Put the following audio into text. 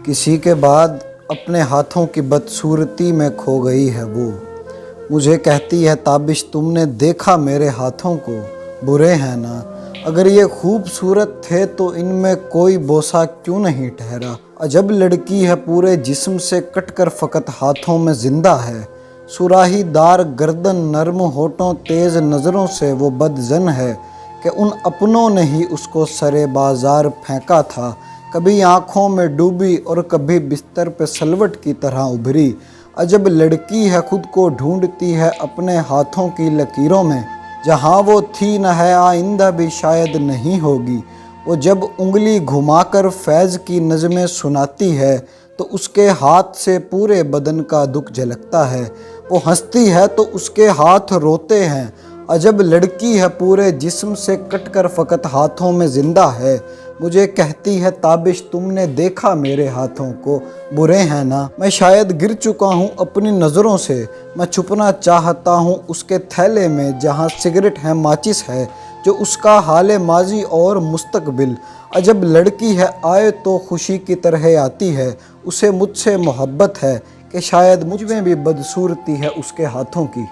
किसी के बाद अपने हाथों की बदसूरती में खो गई है वो। मुझे कहती है ताबिश तुमने देखा मेरे हाथों को, बुरे हैं ना। अगर ये खूबसूरत थे तो इनमें कोई बोसा क्यों नहीं ठहरा। अजब लड़की है पूरे जिस्म से कट कर फ़कत हाथों में ज़िंदा है। सुराही दार गर्दन नरम होठों तेज़ नज़रों से वो बदजन है कि उन अपनों ने ही उसको सरे बाज़ार फेंका था। कभी आँखों में डूबी और कभी बिस्तर पे सलवट की तरह उभरी। अजब लड़की है खुद को ढूंढती है अपने हाथों की लकीरों में। जहाँ वो थी न है आइंदा भी शायद नहीं होगी। वो जब उंगली घुमाकर फैज़ की नज़में सुनाती है तो उसके हाथ से पूरे बदन का दुख झलकता है। वो हंसती है तो उसके हाथ रोते हैं। अजब लड़की है पूरे जिस्म से कटकर फ़कत हाथों में ज़िंदा है। मुझे कहती है ताबिश तुमने देखा मेरे हाथों को, बुरे हैं ना। मैं शायद गिर चुका हूँ अपनी नज़रों से। मैं छुपना चाहता हूँ उसके थैले में जहाँ सिगरेट है माचिस है, जो उसका हाल माजी और मुस्तकबिल। अजब लड़की है आए तो खुशी की तरह आती है। उसे मुझसे मोहब्बत है कि शायद मुझ में भी बदसूरती है उसके हाथों की।